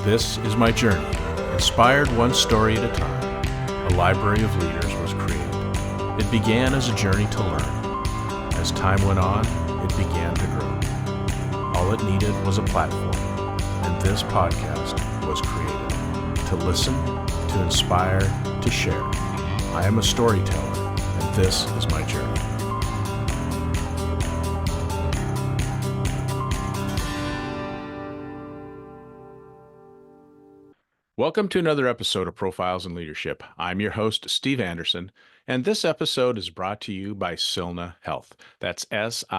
This is my journey. Inspired one story at a time, a library of leaders was created. It began as a journey to learn. As time went on, it began to grow. All it needed was a platform, and this podcast was created to listen, to inspire, to share. I am a storyteller, and this is my journey. Welcome to another episode of Profiles in Leadership. I'm your host, Steve Anderson, and this episode is brought to you by Silna Health. That's S-I-L-N-A,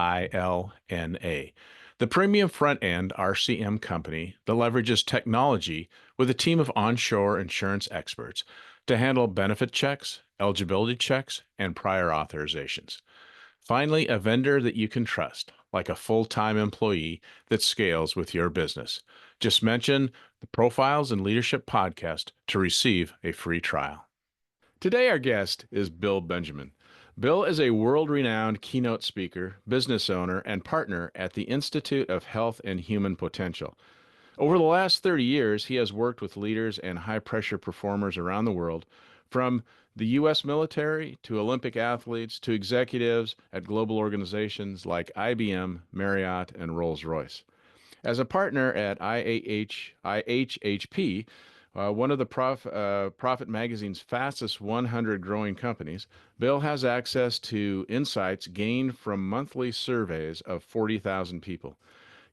the premium front-end RCM company that leverages technology with a team of onshore insurance experts to handle benefit checks, eligibility checks, and prior authorizations. Finally, a vendor that you can trust, like a full-time employee that scales with your business. Just mention the Profiles in Leadership podcast to receive a free trial. Today, our guest is Bill Benjamin. Bill is a world-renowned keynote speaker, business owner, and partner at the Institute of Health and Human Potential. Over the last 30 years, he has worked with leaders and high-pressure performers around the world, from the U.S. military to Olympic athletes to executives at global organizations like IBM, Marriott, and Rolls Royce. As a partner at IHHP, one of the Profit Magazine's fastest 100 growing companies, Bill has access to insights gained from monthly surveys of 40,000 people.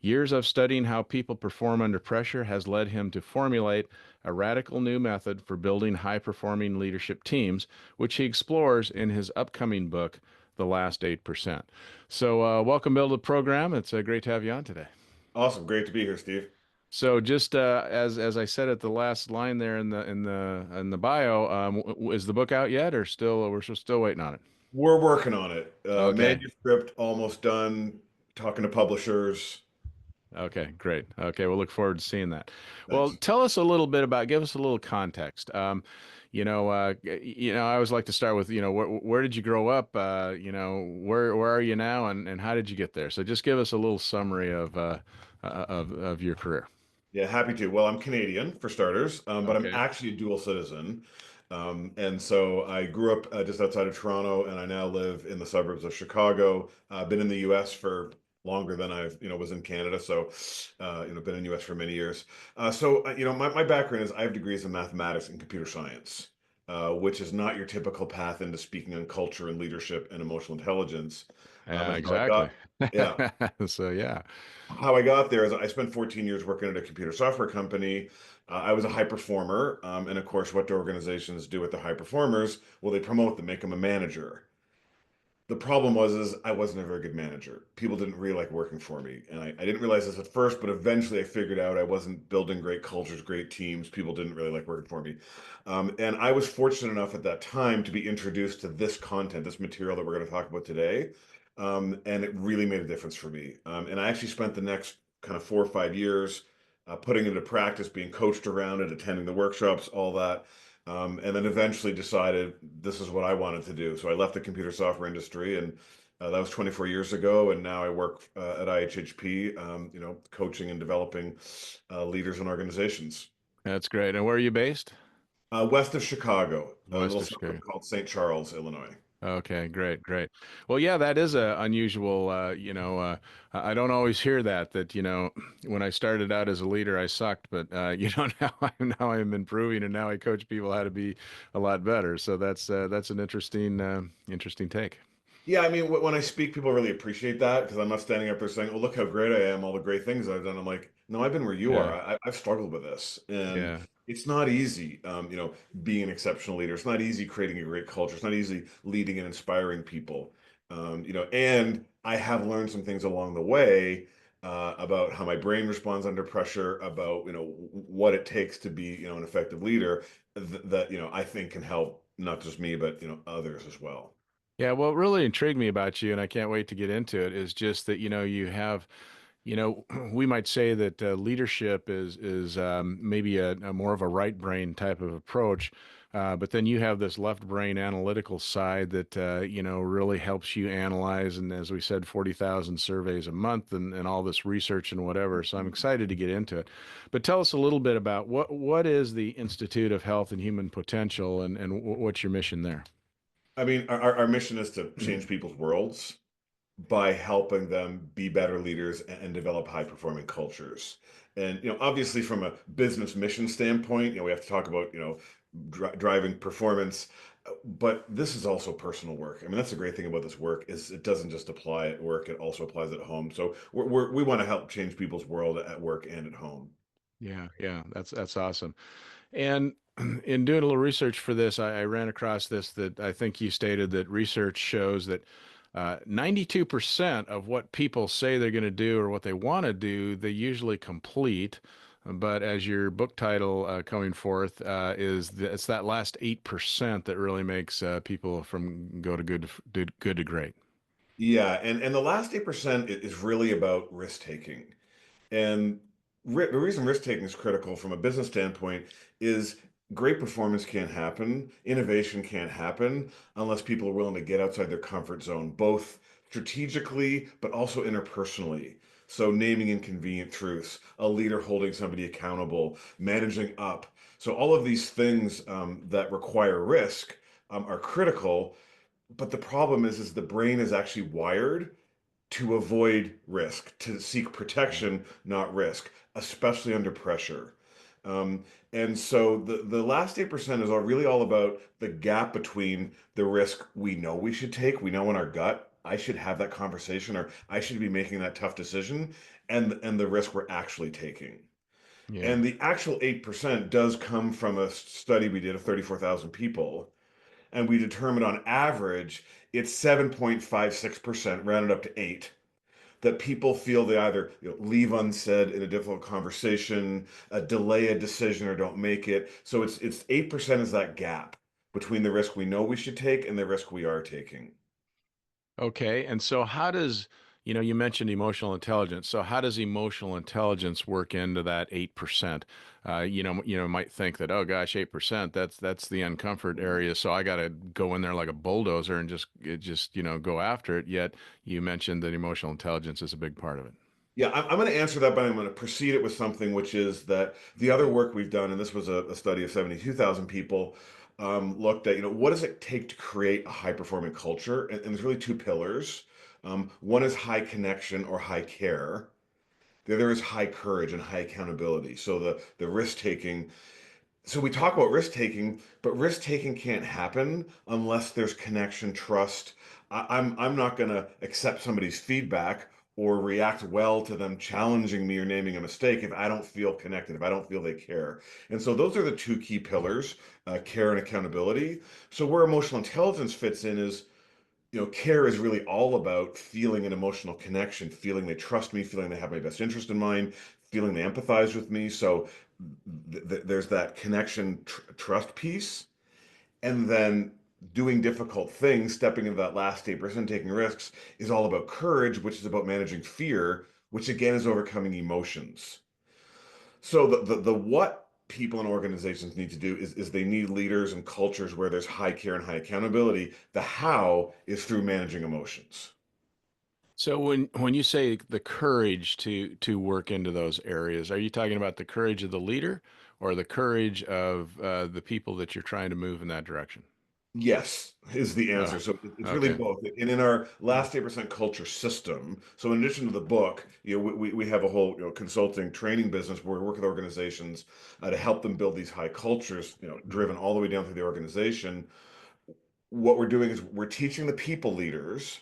Years of studying how people perform under pressure has led him to formulate a radical new method for building high-performing leadership teams, which he explores in his upcoming book, The Last 8%. So welcome, Bill, to the program. It's great to have you on today. Awesome. Great to be here, Steve. So just as I said at the last line there in the bio, is the book out yet, or we're still waiting on it? We're working on it. Okay. Manuscript almost done. Talking to publishers. Okay, great. Okay, we'll look forward to seeing that. Well, Thanks. tell us a little bit give us a little context. I always like to start with, where did you grow up? Where are you now, and how did you get there? So just give us a little summary of your career. Yeah, happy to. Well, I'm Canadian for starters, but I'm Okay. actually a dual citizen. And so I grew up just outside of Toronto, and I now live in the suburbs of Chicago. I've been in the U.S. for longer than was in Canada. So, been in the U.S. for many years. My background is I have degrees in mathematics and computer science, which is not your typical path into speaking on culture and leadership and emotional intelligence. And how I Exactly. got, yeah, So yeah. how I got there is I spent 14 years working at a computer software company. I was a high performer, and of course, what do organizations do with the high performers? Well, they promote them, make them a manager. The problem is I wasn't a very good manager. People didn't really like working for me, and I didn't realize this at first, but eventually I figured out I wasn't building great cultures, great teams. People didn't really like working for me, and I was fortunate enough at that time to be introduced to this content, this material that we're going to talk about today, and it really made a difference for me. And I actually spent the next kind of 4 or 5 years putting it into practice, being coached around it, attending the workshops, all that. And then eventually decided this is what I wanted to do. So I left the computer software industry, and that was 24 years ago. And now I work at IHHP, coaching and developing leaders and organizations. That's great. And where are you based? West of Chicago, a West little of suburb Chicago. called St. Charles, Illinois. Okay, great, great. Well, yeah, that is a unusual, I don't always hear that, when I started out as a leader, I sucked, but, now I'm improving, and now I coach people how to be a lot better. So that's an interesting take. Yeah, I mean, when I speak, people really appreciate that because I'm not standing up there saying, "Oh, look how great I am, all the great things I've done." I'm like, "No, I've been where you are. Yeah, I've struggled with this, and yeah. it's not easy. Being an exceptional leader. It's not easy creating a great culture. It's not easy leading and inspiring people. And I have learned some things along the way about how my brain responds under pressure, about what it takes to be an effective leader that I think can help not just me but others as well." Yeah, what really intrigued me about you, and I can't wait to get into it, is just that, you have We might say that leadership is maybe a more of a right brain type of approach, but then you have this left brain analytical side that really helps you analyze. And as we said, 40,000 surveys a month and all this research and whatever. So I'm excited to get into it. But tell us a little bit about what is the Institute of Health and Human Potential and what's your mission there? I mean, our mission is to change people's worlds by helping them be better leaders and develop high performing cultures. And obviously, from a business mission standpoint, we have to talk about driving performance, but this is also personal work. I mean, that's the great thing about this work is it doesn't just apply at work; it also applies at home. So we want to help change people's world at work and at home. Yeah, yeah, that's awesome. And in doing a little research for this, I ran across this that I think you stated that research shows that 92% of what people say they're going to do or what they want to do, they usually complete. But as your book title coming forth it's that last 8% that really makes people from go to good to great. Yeah, and the last 8% is really about risk taking. And the reason risk taking is critical from a business standpoint is great performance can't happen, innovation can't happen unless people are willing to get outside their comfort zone, both strategically but also interpersonally. So, naming inconvenient truths, a leader holding somebody accountable, managing up. So, all of these things that require risk are critical. But the problem is the brain is actually wired to avoid risk, to seek Yeah. protection, not risk, especially under pressure. And so the last 8% is really all about the gap between the risk we know we should take, we know in our gut, I should have that conversation or I should be making that tough decision, and the risk we're actually taking. Yeah. And the actual 8% does come from a study we did of 34,000 people. And we determined on average it's 7.56%, rounded up to 8, that people feel they either leave unsaid in a difficult conversation, delay a decision, or don't make it. So it's 8% is that gap between the risk we know we should take and the risk we are taking. Okay. And so how does, you mentioned emotional intelligence. So how does emotional intelligence work into that 8%? Might think that, oh gosh, 8%, that's the uncomfort area. So I got to go in there like a bulldozer and go after it. Yet you mentioned that emotional intelligence is a big part of it. Yeah, I'm going to answer that, but I'm going to precede it with something which is that the other work we've done, and this was a study of 72,000 people, looked at, what does it take to create a high performing culture? And there's really two pillars. One is high connection or high care. The other is high courage and high accountability. So the risk taking, so we talk about risk taking, but risk taking can't happen unless there's connection, trust. I'm not going to accept somebody's feedback or react well to them challenging me or naming a mistake if I don't feel connected, if I don't feel they care. And so those are the two key pillars, care and accountability. So where emotional intelligence fits in is, care is really all about feeling an emotional connection, feeling they trust me, feeling they have my best interest in mind, feeling they empathize with me. So there's that connection, trust piece, and then doing difficult things, stepping into that last 8%, taking risks, is all about courage, which is about managing fear, which again is overcoming emotions. So the what people and organizations need to do is they need leaders and cultures where there's high care and high accountability. The how is through managing emotions. So when you say the courage to work into those areas, are you talking about the courage of the leader or the courage of the people that you're trying to move in that direction? Yes, is the Oh, answer. So it's really okay. both. And in our last 8% culture system, so in addition to the book, we have a whole consulting training business where we work with organizations to help them build these high cultures, driven all the way down through the organization. What we're doing is we're teaching the people leaders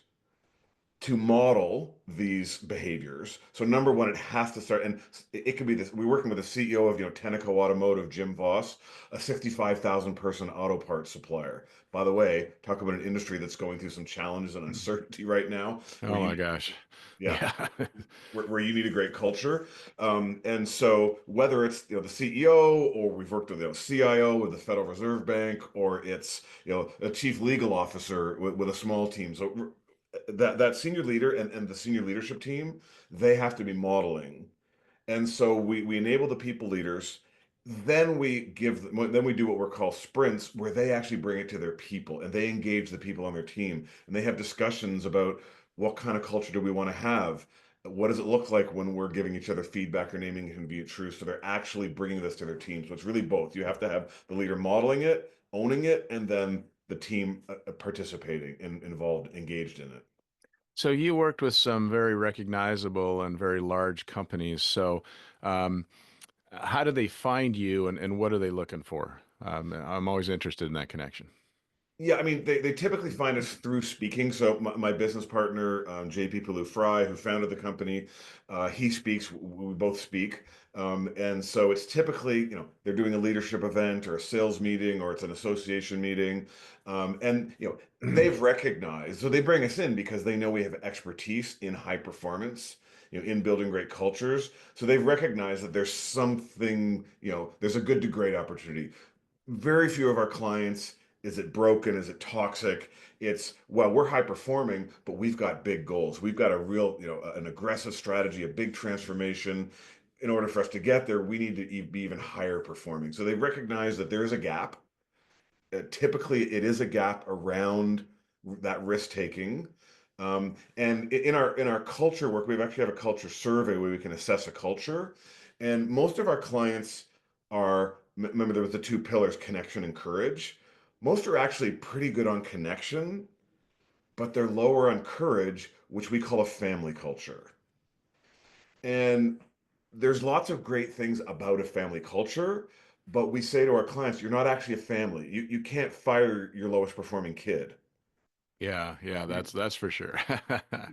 to model these behaviors. So number one, it has to start, and it could be this. We're working with the CEO of Tenneco Automotive, Jim Voss, a 65,000 person auto parts supplier. By the way, talk about an industry that's going through some challenges and uncertainty right now, where Oh my gosh. yeah, Yeah. where you need a great culture. And so whether it's the CEO or we've worked with the CIO with the Federal Reserve Bank, or it's a chief legal officer with a small team. So that senior leader and the senior leadership team, they have to be modeling. And so we enable the people leaders. Then we do what we're called sprints, where they actually bring it to their people and they engage the people on their team and they have discussions about what kind of culture do we want to have? What does it look like when we're giving each other feedback or naming it and be it true? So they're actually bringing this to their team. So it's really both. You have to have the leader modeling it, owning it, and then the team participating and involved, engaged in it. So you worked with some very recognizable and very large companies. So um, how do they find you and what are they looking for? I'm always interested in that connection. Yeah, I mean, they typically find us through speaking. So my business partner, JP Pillou Fry, who founded the company, he speaks. We both speak, and so it's typically, they're doing a leadership event or a sales meeting or it's an association meeting, and they've recognized. So they bring us in because they know we have expertise in high performance. In building great cultures. So they've recognized that there's something, there's a good to great opportunity. Very few of our clients, is it broken, is it toxic? It's, well, we're high performing, but we've got big goals, we've got a real, an aggressive strategy, a big transformation. In order for us to get there, we need to be even higher performing. So they recognize that there is a gap. Typically it is a gap around that risk taking. And in our culture work, we actually have a culture survey where we can assess a culture. And most of our clients are, remember there was the two pillars, connection and courage. Most are actually pretty good on connection, but they're lower on courage, which we call a family culture. And there's lots of great things about a family culture, but we say to our clients, you're not actually a family. You can't fire your lowest performing kid. Yeah, yeah, that's for sure.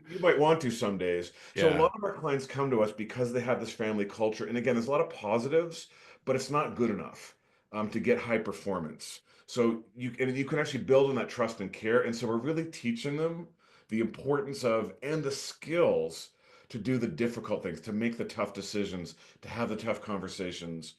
You might want to some days. So a Yeah, lot of our clients come to us because they have this family culture. And again, there's a lot of positives, but it's not good enough to get high performance. So you can actually build on that trust and care. And so we're really teaching them the importance of and the skills to do the difficult things, to make the tough decisions, to have the tough conversations,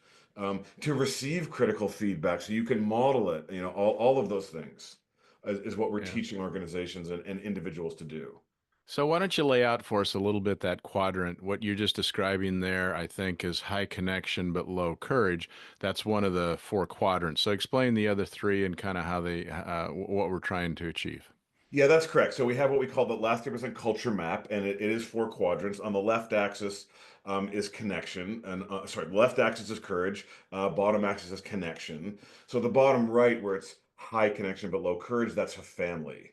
to receive critical feedback so you can model it, all of those things is what we're yeah. teaching organizations and individuals to do. So why don't you lay out for us a little bit that quadrant? What you're just describing there, I think, is high connection but low courage. That's one of the four quadrants. So explain the other three and kind of how they, what we're trying to achieve. Yeah, that's correct. So we have what we call the last 3% culture map, and it is four quadrants. On the left axis is connection, and sorry, the left axis is courage, bottom axis is connection. So the bottom right, where it's high connection but low courage, that's a family.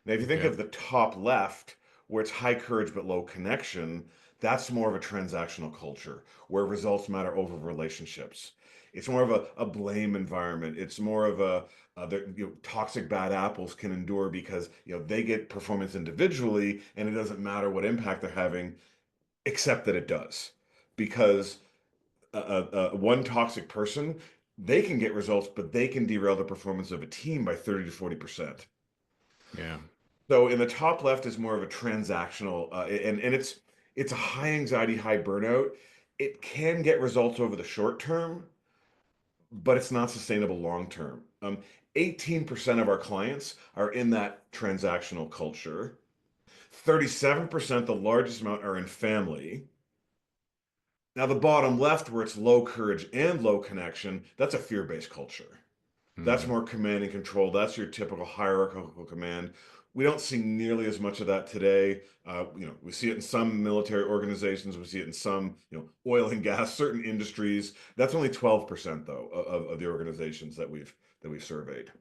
Now, if you think Yeah, of the top left, where it's high courage but low connection, that's more of a transactional culture where results matter over relationships. It's more of a blame environment. It's more of toxic bad apples can endure because they get performance individually and it doesn't matter what impact they're having, except that it does. Because one toxic person, they can get results, but they can derail the performance of a team by 30 to 40%. yeah. So in the top left is more of a transactional, and it's a high anxiety, high burnout. It can get results over the short term, but it's not sustainable long term. 18% of our clients are in that transactional culture. 37%, the largest amount, are in family. Now, the bottom left, where it's low courage and low connection, that's a fear-based culture. That's Hmm. more command and control. That's your typical hierarchical command. We don't see nearly as much of that today. We see it in some military organizations. We see it in some, oil and gas, certain industries. That's only 12% though of the organizations that we've surveyed.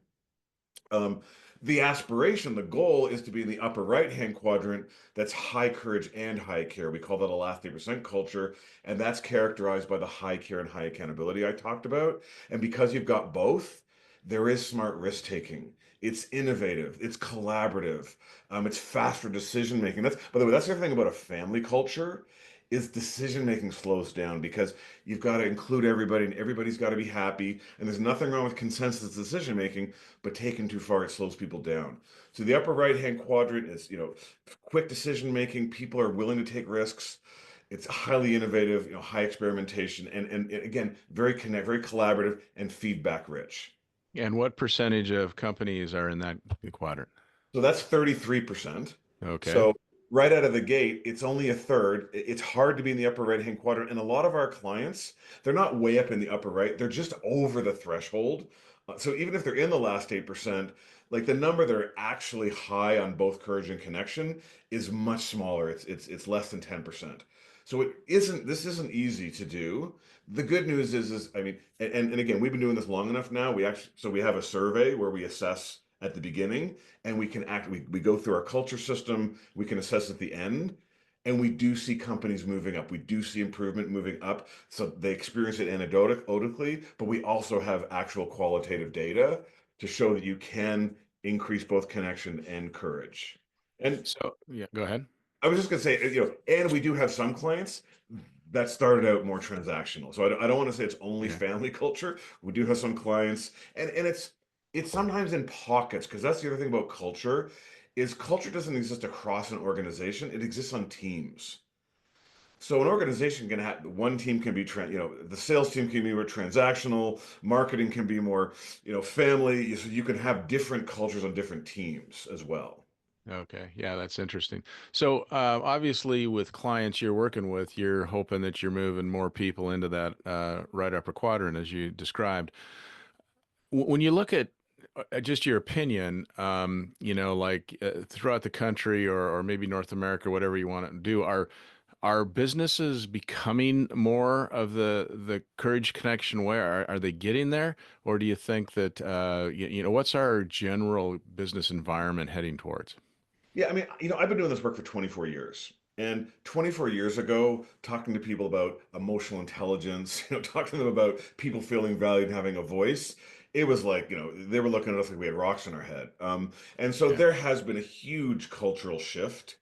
Um, the aspiration, the goal is to be in the upper right-hand quadrant. That's high courage and high care. We call that a last 3% culture, and that's characterized by the high care and high accountability I talked about. And because you've got both, there is smart risk taking. It's innovative. It's collaborative. It's faster decision making. That's, by the way, that's the other thing about a family culture is decision making slows down because you've got to include everybody and everybody's got to be happy. And there's nothing wrong with consensus decision making, but taken too far, it slows people down. So the upper right hand quadrant is, quick decision making. People are willing to take risks. It's highly innovative, high experimentation, and again, very collaborative and feedback rich. And what percentage of companies are in that quadrant? So that's 33%. Okay. So right out of the gate, it's only a third. It's hard to be in the upper right-hand quadrant. And a lot of our clients, they're not way up in the upper right, they're just over the threshold. So even if they're in the last 8%, like the number that are actually high on both courage and connection is much smaller. It's less than 10%. So this isn't easy to do. The good news is I mean, and again, we've been doing this long enough now. We have a survey where we assess at the beginning and we go through our culture system, we can assess at the end, and we do see companies moving up, we do see improvement moving up, so they experience it anecdotally, but we also have actual qualitative data to show that you can increase both connection and courage. And So, yeah, go ahead. I was just going to say, and we do have some clients that started out more transactional. So I don't want to say it's only Yeah. family culture. We do have some clients, and it's sometimes in pockets, because that's the other thing about culture is culture doesn't exist across an organization. It exists on teams. So an organization can have one team can be the sales team can be more transactional, marketing can be more, family. So you can have different cultures on different teams as well. Okay. Yeah, that's interesting. So, obviously, with clients you're working with, you're hoping that you're moving more people into that right upper quadrant, as you described. When you look at just your opinion, like throughout the country or maybe North America, whatever you want to do, are businesses becoming more of the courage connection way? Are they getting there, or do you think that what's our general business environment heading towards? Yeah, I mean, I've been doing this work for 24 years. And 24 years ago, talking to people about emotional intelligence, talking to them about people feeling valued and having a voice, it was like, they were looking at us like we had rocks in our head. And so Yeah, there has been a huge cultural shift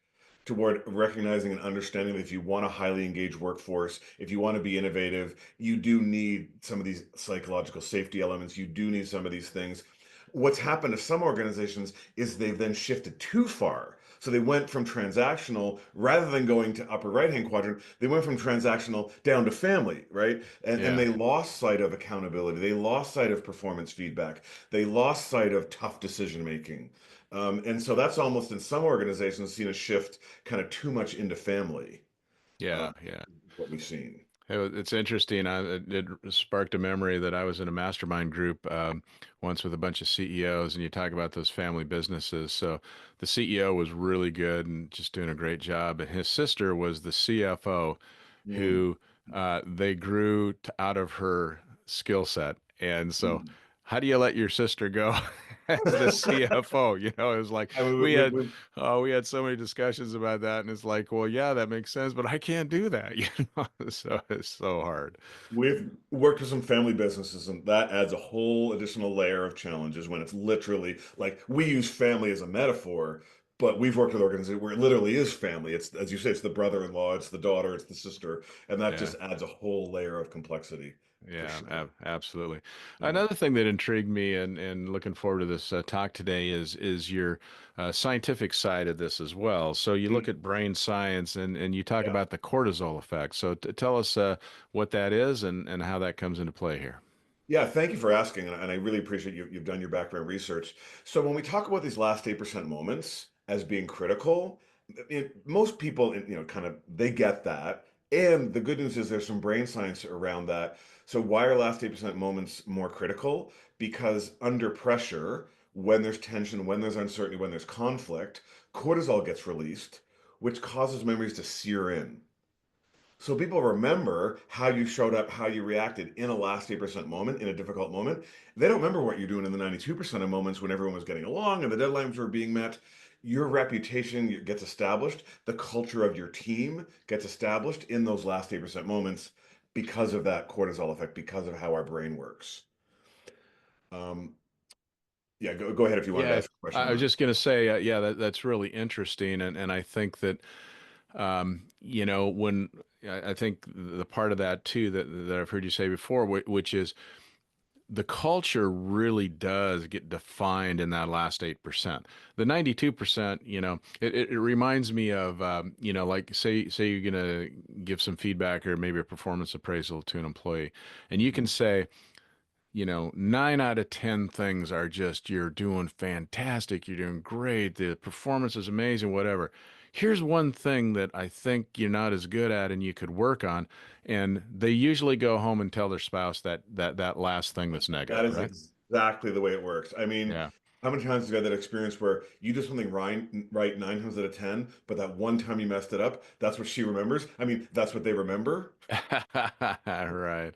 toward recognizing and understanding that if you want a highly engaged workforce, if you want to be innovative, you do need some of these psychological safety elements. You do need some of these things. What's happened to some organizations is they've then shifted too far. So they went from transactional, rather than going to upper right hand quadrant, they went from transactional down to family, right? And yeah. they lost sight of accountability. They lost sight of performance feedback. They lost sight of tough decision making. And so that's almost in some organizations seen a shift kind of too much into family, uh, Yeah, yeah. what we've seen. It's interesting. It sparked a memory that I was in a mastermind group once with a bunch of CEOs, and you talk about those family businesses. So the CEO was really good and just doing a great job, and his sister was the CFO, Mm, who they grew out of her skill set. And so, mm. how do you let your sister go as the CFO? It was like I mean, we had we had so many discussions about that, and it's like, well, yeah, that makes sense, but I can't do that, So it's so hard. we've worked with some family businesses, and that adds a whole additional layer of challenges when it's literally like we use family as a metaphor, but we've worked with organizations where it literally is family. It's, as you say, it's the brother-in-law, it's the daughter, it's the sister, and that Yeah. just adds a whole layer of complexity for Yeah, sure. absolutely. Yeah. Another thing that intrigued me and looking forward to this talk today is your scientific side of this as well. So you look Mm, at brain science and you talk yeah. about the cortisol effect. So tell us what that is and how that comes into play here. Yeah, thank you for asking, and I really appreciate you've done your background research. So when we talk about these last 8% moments as being critical, most people, kind of they get that. And the good news is there's some brain science around that. So why are last 8% moments more critical? Because under pressure, when there's tension, when there's uncertainty, when there's conflict, cortisol gets released, which causes memories to sear in. So people remember how you showed up, how you reacted in a last 8% moment, in a difficult moment. They don't remember what you're doing in the 92% of moments when everyone was getting along and the deadlines were being met. Your reputation gets established. The culture of your team gets established in those last 8% moments because of that cortisol effect, because of how our brain works. Um, yeah, go ahead if you wanted to Yeah, ask a question I on was that. just going to say, yeah, that's really interesting, and I think that when I think the part of that too that I've heard you say before, which is the culture really does get defined in that last 8%. The 92%, it reminds me of, like say you're going to give some feedback or maybe a performance appraisal to an employee, and you can say, nine out of 10 things are just you're doing fantastic, you're doing great, the performance is amazing, whatever. Here's one thing that I think you're not as good at and you could work on. And they usually go home and tell their spouse that last thing that's That negative, is right? exactly the way it works. I mean, Yeah. how many times have you had that experience where you do something right 9 times out of 10, but that one time you messed it up, that's what she remembers? I mean, that's what they remember. Right.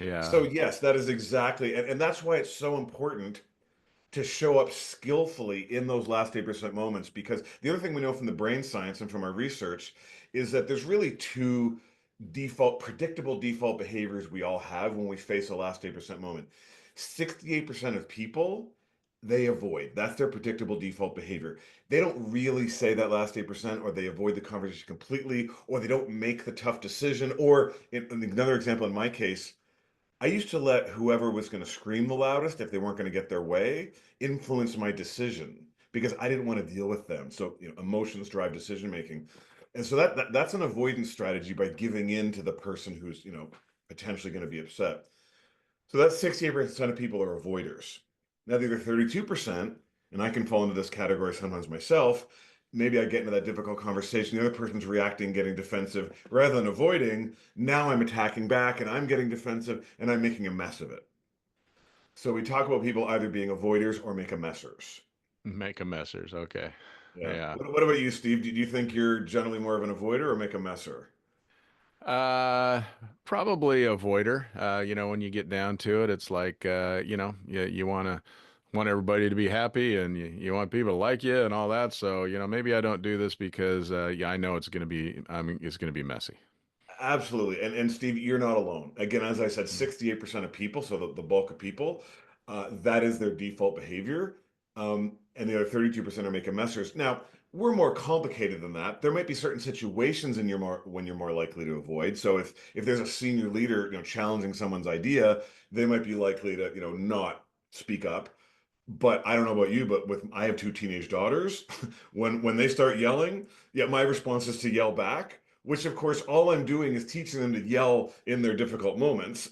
Yeah. So, yes, that is exactly, and that's why it's so important to show up skillfully in those last 8% moments. Because the other thing we know from the brain science and from our research is that there's really two predictable default behaviors we all have when we face a last 8% moment. 68% of people, they avoid. That's their predictable default behavior. They don't really say that last 8%, or they avoid the conversation completely, or they don't make the tough decision. Or in another example, in my case, I used to let whoever was going to scream the loudest, if they weren't going to get their way, influence my decision because I didn't want to deal with them. So, emotions drive decision making. And so that's an avoidance strategy by giving in to the person who's, potentially going to be upset. So that's 68% of people are avoiders. Now the other 32%, and I can fall into this category sometimes myself, maybe I get into that difficult conversation. The other person's reacting, getting defensive. Rather than avoiding, now I'm attacking back and I'm getting defensive and I'm making a mess of it. So we talk about people either being avoiders or make a messers. Make a messers. Okay. Yeah. Yeah. What about you, Steve? Do you think you're generally more of an avoider or make a messer? Uh, Probably avoider. When you get down to it, it's like, you want everybody to be happy and you want people to like you and all that. So, maybe I don't do this because, yeah, I know it's going to be messy. Absolutely. And Steve, you're not alone. Again, as I said, 68% of people, so the bulk of people, that is their default behavior. And the other 32% are making messers. Now, we're more complicated than that. There might be certain situations when you're more likely to avoid. So if there's a senior leader, challenging someone's idea, they might be likely to, not speak up. But I don't know about you, but I have two teenage daughters. When they start yelling, yeah, my response is to yell back, which of course all I'm doing is teaching them to yell in their difficult moments.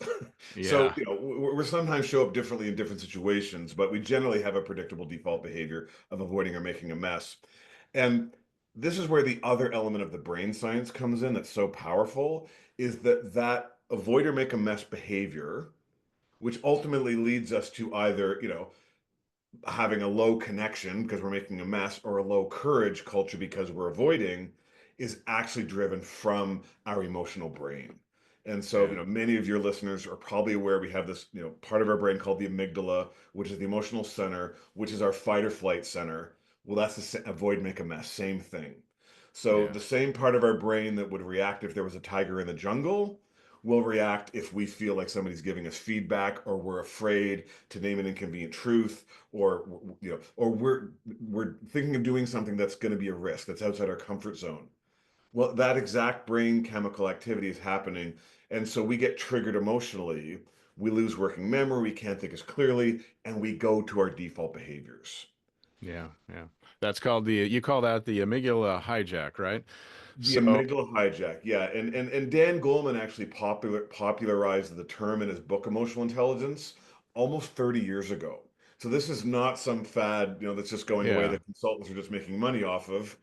So, Yeah. we sometimes show up differently in different situations, but we generally have a predictable default behavior of avoiding or making a mess. And this is where the other element of the brain science comes in that's so powerful, is that avoid or make a mess behavior, which ultimately leads us to either, having a low connection because we're making a mess, or a low courage culture because we're avoiding, is actually driven from our emotional brain. And so, Yeah. many of your listeners are probably aware we have this, part of our brain called the amygdala, which is the emotional center, which is our fight or flight center. Well, that's the avoid, make a mess, same thing. So Yeah. the same part of our brain that would react if there was a tiger in the jungle will react if we feel like somebody's giving us feedback, or we're afraid to name an inconvenient truth, or or we're thinking of doing something that's going to be a risk, that's outside our comfort zone. Well, that exact brain chemical activity is happening, and so we get triggered emotionally. We lose working memory, we can't think as clearly, and we go to our default behaviors. Yeah. Yeah. You call that the amygdala hijack, right? The So, amygdala hijack, yeah, and Dan Goleman actually popularized the term in his book Emotional Intelligence almost 30 years ago. So this is not some fad, that's just going away yeah. that consultants are just making money off of.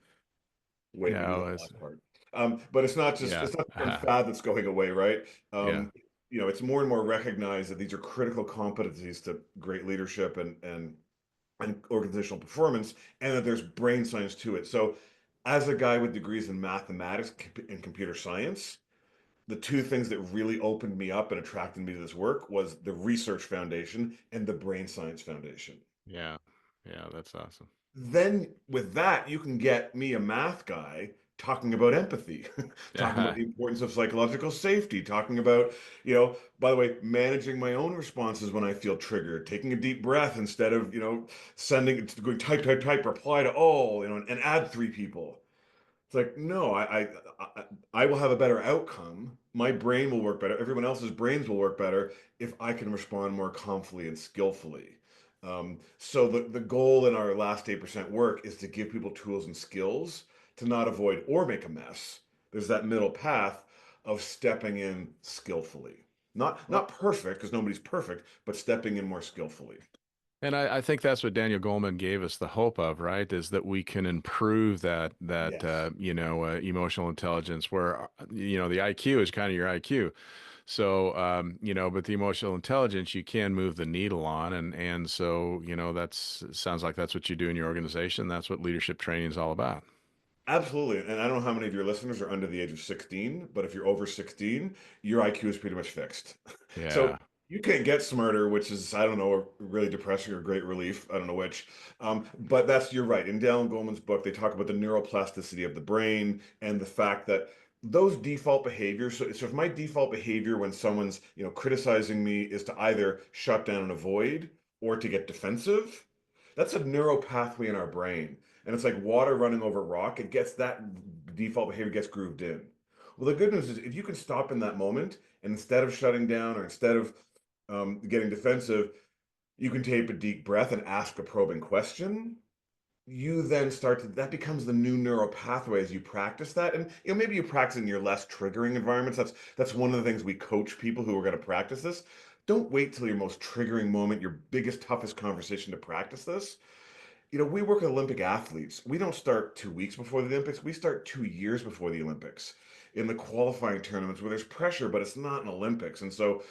Wait, we do Yeah. that last part. But Yeah. it's not some fad that's going away, right? Yeah. It's more and more recognized that these are critical competencies to great leadership and organizational performance, and that there's brain science to it. So, as a guy with degrees in mathematics and computer science, the two things that really opened me up and attracted me to this work was the research foundation and the brain science foundation. Yeah. Yeah. That's awesome. Then with that, you can get me, a math guy, talking about empathy, talking about Yeah. the importance of psychological safety, talking about, by the way, managing my own responses when I feel triggered, taking a deep breath instead of, going type, type, type, reply to all, and add three people. It's like, no, I will have a better outcome. My brain will work better. Everyone else's brains will work better if I can respond more confidently and skillfully. So the goal in our last 8% work is to give people tools and skills to not avoid or make a mess. There's that middle path of stepping in skillfully. Not perfect, because nobody's perfect, but stepping in more skillfully. And I think that's what Daniel Goleman gave us the hope of, right? Is that we can improve that Yes. emotional intelligence, where the IQ is kind of your IQ. So but the emotional intelligence you can move the needle on, and so that's sounds like that's what you do in your organization. That's what leadership training is all about. Absolutely. And I don't know how many of your listeners are under the age of 16, but if you're over 16, your IQ is pretty much fixed. So Yeah. you can't get smarter, which is, I don't know, really depressing or great relief. I don't know which. But you're right. In Dallin Goleman's book, they talk about the neuroplasticity of the brain and the fact that those default behaviors. So if my default behavior when someone's, criticizing me is to either shut down and avoid or to get defensive, that's a neural pathway in our brain. And it's like water running over rock. It gets that default behavior gets grooved in. Well, the good news is if you can stop in that moment and instead of shutting down or instead of getting defensive, you can take a deep breath and ask a probing question. You then start to that becomes the new neural pathway as you practice that, and maybe you practice in your less triggering environments. That's one of the things we coach people who are going to practice this. Don't wait till your most triggering moment, your biggest, toughest conversation to practice this. We work with Olympic athletes. We don't start 2 weeks before the Olympics. We start 2 years before the Olympics in the qualifying tournaments where there's pressure, but it's not an Olympics. And so,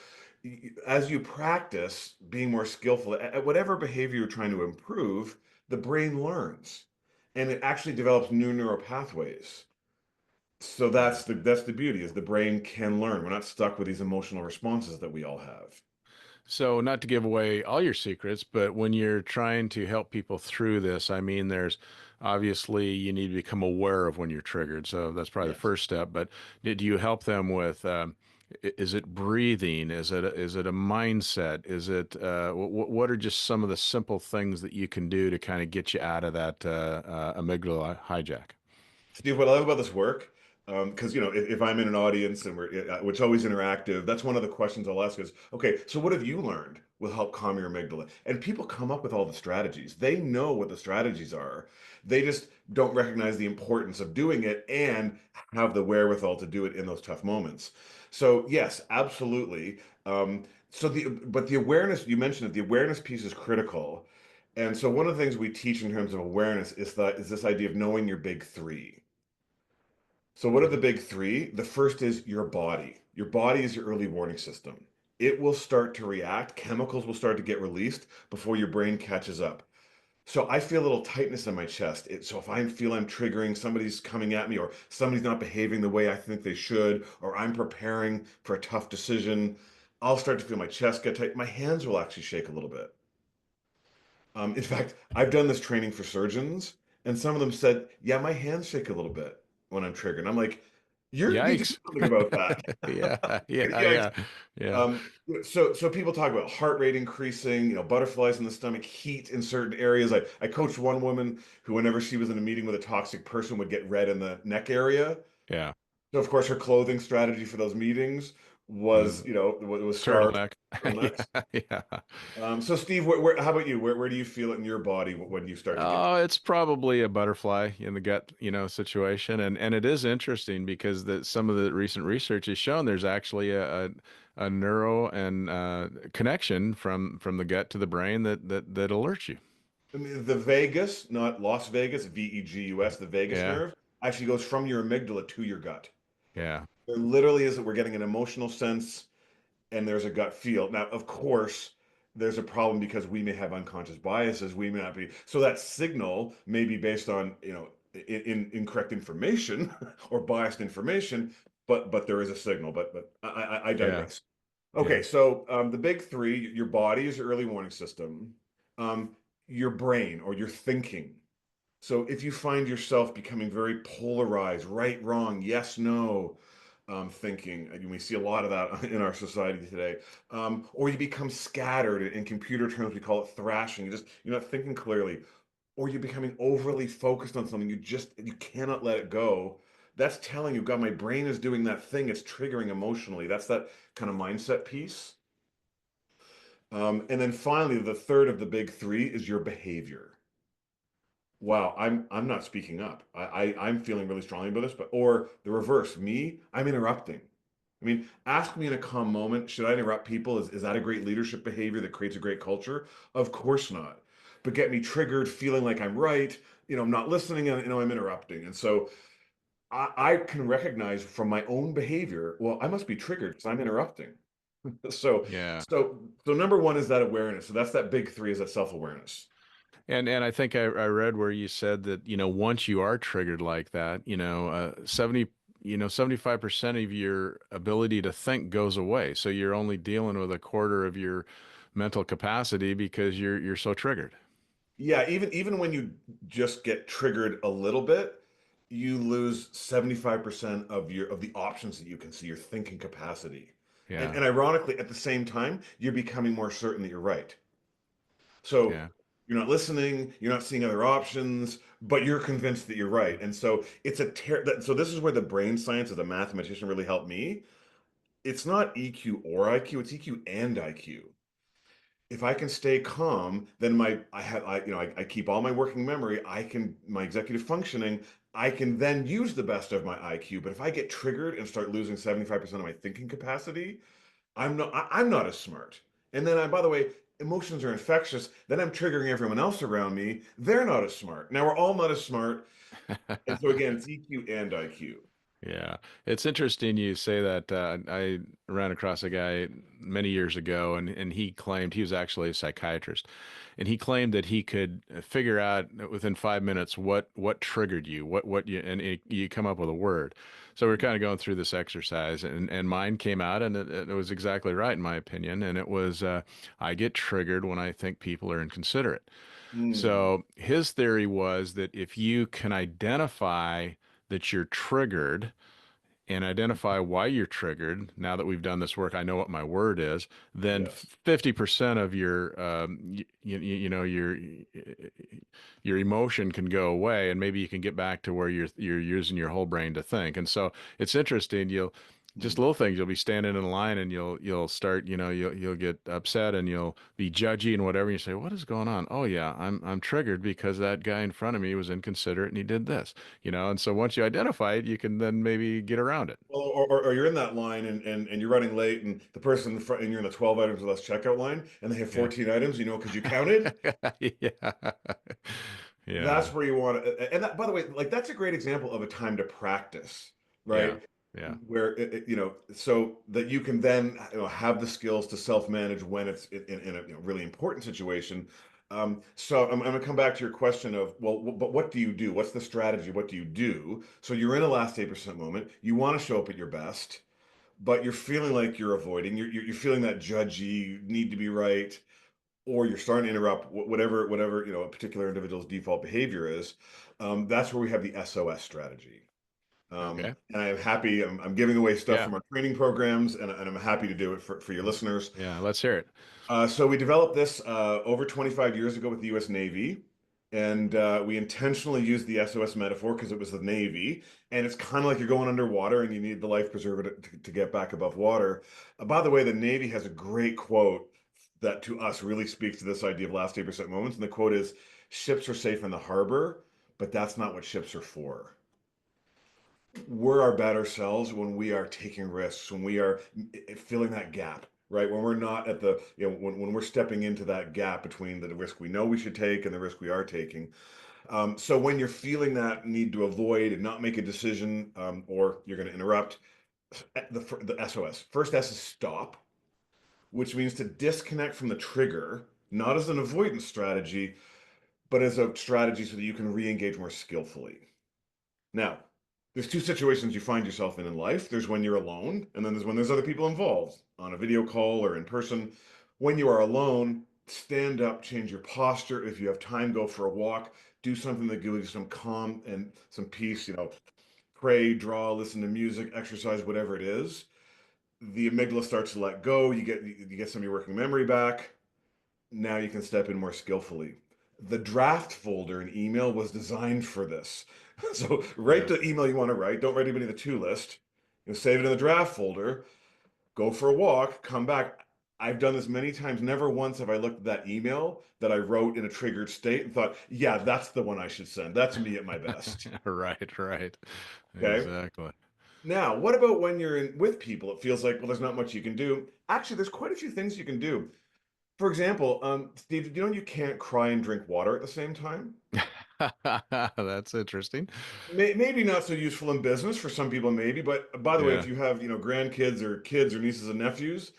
as you practice being more skillful at whatever behavior you're trying to improve, the brain learns and it actually develops new neural pathways. So Yeah. that's the beauty is the brain can learn. We're not stuck with these emotional responses that we all have. So, not to give away all your secrets, but when you're trying to help people through this, I mean, there's obviously you need to become aware of when you're triggered. So, that's probably the Yes. first step. But did you help them with, is it breathing? Is it a mindset? Is it, what are just some of the simple things that you can do to kind of get you out of that amygdala hijack? Steve, what I love about this work, because if I'm in an audience and which always interactive, that's one of the questions I'll ask is, okay, so what have you learned will help calm your amygdala? And people come up with all the strategies. They know what the strategies are. They just don't recognize the importance of doing it and have the wherewithal to do it in those tough moments. So yes, absolutely. But the awareness you mentioned it, the awareness piece is critical. And so one of the things we teach in terms of awareness is this idea of knowing your big three. So, what are the big three? The first is your body. Your body is your early warning system. It will start to react, chemicals will start to get released before your brain catches up. So, I feel a little tightness in my chest. So, if I feel I'm triggering, somebody's coming at me, or somebody's not behaving the way I think they should, or I'm preparing for a tough decision, I'll start to feel my chest get tight. My hands will actually shake a little bit. In fact, I've done this training for surgeons, and some of them said, "Yeah, my hands shake a little bit when I'm triggered." And I'm like, "You need to do Yikes. something about that." Yeah, yeah, Yikes. yeah, yeah, Um, so people talk about heart rate increasing, butterflies in the stomach, heat in certain areas. I coached one woman who, whenever she was in a meeting with a toxic person, would get red in the neck area. yeah. So of course, her clothing strategy for those meetings was, Mm. was scarves, Turtleneck. turtlenecks. Yeah, yeah. So Steve, how about you? Where do you feel it in your body when you start to get? Oh, it's probably a butterfly in the gut, situation, and it is interesting because some of the recent research has shown there's actually a neuro and connection from the gut to the brain that alerts you. I mean, the vagus, not Las Vegas, VEGUS, the vagus Yeah, nerve, actually goes from your amygdala to your gut. yeah, There literally is that we're getting an emotional sense and there's a gut feel. Now, of course, there's a problem because we may have unconscious biases. We may not be. So that signal may be based on, incorrect information or biased information, but there is a signal. But I yeah, digress. yeah, Okay, so the big three, your body is your early warning system, um, your brain or your thinking. So if you find yourself becoming very polarized, right, wrong, yes, no, thinking, and we see a lot of that in our society today, or you become scattered. In computer terms, we call it thrashing. You're not thinking clearly, or you're becoming overly focused on something. You cannot let it go. That's telling you, God, my brain is doing that thing. It's triggering emotionally. That's that kind of mindset piece. And then finally, the third of the big three is your behavior. Wow, I'm not speaking up. I'm feeling really strongly about this, but or the reverse, me, I'm interrupting. I mean, ask me in a calm moment, should I interrupt people? Is that a great leadership behavior that creates a great culture? Of course not. But get me triggered, feeling like I'm right, I'm not listening and I'm interrupting. And so I can recognize from my own behavior, well, I must be triggered because I'm interrupting. So, Yeah. so number one is that awareness. So that's that big three is that self-awareness. And I think I read where you said that, once you are triggered like that, 75% of your ability to think goes away. So you're only dealing with a quarter of your mental capacity because you're so triggered. Yeah, even when you just get triggered a little bit, you lose 75% of the options that you can see, your thinking capacity. And Yeah. and ironically, at the same time, you're becoming more certain that you're right. So Yeah. you're not listening, you're not seeing other options, but you're convinced that you're right. And so so this is where the brain science as a mathematician really helped me. It's not EQ or IQ, it's EQ and IQ. If I can stay calm, then I keep all my working memory. My executive functioning. I can then use the best of my IQ. But if I get triggered and start losing 75% of my thinking capacity, I'm not as smart. And then by the way, emotions are infectious. Then I'm triggering everyone else around me. They're not as smart. Now we're all not as smart. And so again, it's EQ and IQ. Yeah, it's interesting you say that. I ran across a guy many years ago, and he claimed he was actually a psychiatrist, and he claimed that he could figure out within 5 minutes what triggered you, you come up with a word. So we're kind of going through this exercise, and mine came out, and it was exactly right in my opinion, and it was I get triggered when I think people are inconsiderate. Mm, So his theory was that if you can identify that you're triggered and identify why you're triggered. Now that we've done this work, I know what my word is. Then yes. 50% of your, your emotion can go away, and maybe you can get back to where you're using your whole brain to think. And so it's interesting. You'll just Mm. little things. You'll be standing in line, and you'll start. You'll get upset, and you'll be judgy and whatever. You say, "What is going on?" Oh yeah, I'm triggered because that guy in front of me was inconsiderate and he did this. And so once you identify it, you can then maybe get around it. Well, or you're in that line and you're running late, and the person in front and you're in the 12 items or less checkout line, and they have Yeah. 14 items, because you counted. Yeah. That's Yeah. where you want to. And that, by the way, like that's a great example of a time to practice, Yeah. right? Yeah. Where so that you can then have the skills to self-manage when it's in a really important situation. So I'm going to come back to your question of, well, but what do you do? What's the strategy? What do you do? So you're in a last 8% moment. You want to show up at your best, but you're feeling like you're avoiding. You're feeling that judgy, you need to be right, or you're starting to interrupt whatever a particular individual's default behavior is. That's where we have the SOS strategy. Okay. And I'm happy. I'm giving away stuff Yeah. from our training programs, and I'm happy to do it for your listeners. Yeah. Let's hear it. So we developed this over 25 years ago with the U.S. Navy, and we intentionally used the SOS metaphor because it was the Navy, and it's kind of like you're going underwater and you need the life preserver to get back above water. By the way, the Navy has a great quote that to us really speaks to this idea of last 8% moments, and the quote is, "Ships are safe in the harbor, but that's not what ships are for." We're our better selves when we are taking risks, when we are filling that gap, right? When we're not at when we're stepping into that gap between the risk we know we should take and the risk we are taking. So when you're feeling that need to avoid and not make a decision, or you're going to interrupt, the SOS. First S is stop, which means to disconnect from the trigger, not as an avoidance strategy, but as a strategy so that you can re-engage more skillfully. Now, there's two situations you find yourself in life. There's when you're alone, and then there's when there's other people involved on a video call or in person. When you are alone, stand up, change your posture. If you have time, go for a walk. Do something that gives you some calm and some peace. Pray, draw, listen to music, exercise, whatever it is. The amygdala starts to let go. You get some of your working memory back. Now you can step in more skillfully. The draft folder in email was designed for this. So write Yeah. the email you want to write. Don't write anybody in the to list. Save it in the draft folder. Go for a walk. Come back. I've done this many times. Never once have I looked at that email that I wrote in a triggered state and thought, yeah, that's the one I should send. That's me at my best. Right. Right. Okay. Exactly. Now, what about when you're with people? It feels like, well, there's not much you can do. Actually, there's quite a few things you can do. For example, Steve, did you know you can't cry and drink water at the same time? That's interesting. Maybe not so useful in business for some people, maybe. But by the way, if Yeah, you have, grandkids or kids or nieces and nephews,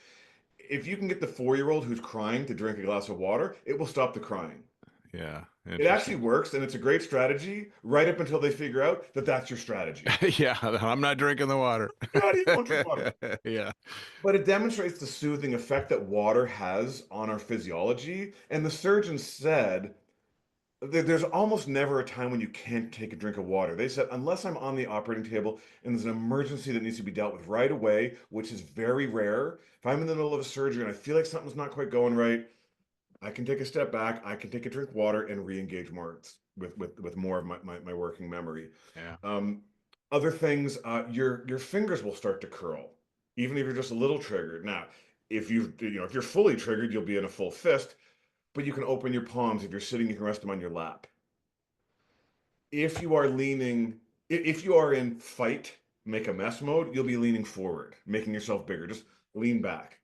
if you can get the 4-year-old who's crying to drink a glass of water, it will stop the crying. yeah, It actually interesting. works, and it's a great strategy right up until they figure out that that's your strategy. Yeah, I'm not drinking the water. God, you won't drink water. Yeah, But it demonstrates the soothing effect that water has on our physiology. And the surgeon said there's almost never a time when you can't take a drink of water. They said, unless I'm on the operating table and there's an emergency that needs to be dealt with right away, which is very rare, if I'm in the middle of a surgery and I feel like something's not quite going right, I can take a step back, I can take a drink of water and re-engage more with more of my working memory. yeah, Um, Other things, your fingers will start to curl, even if you're just a little triggered. Now, if you're fully triggered, you'll be in a full fist, but you can open your palms. If you're sitting, you can rest them on your lap. If you are leaning, if you are in fight, make a mess mode, you'll be leaning forward, making yourself bigger. Just lean back.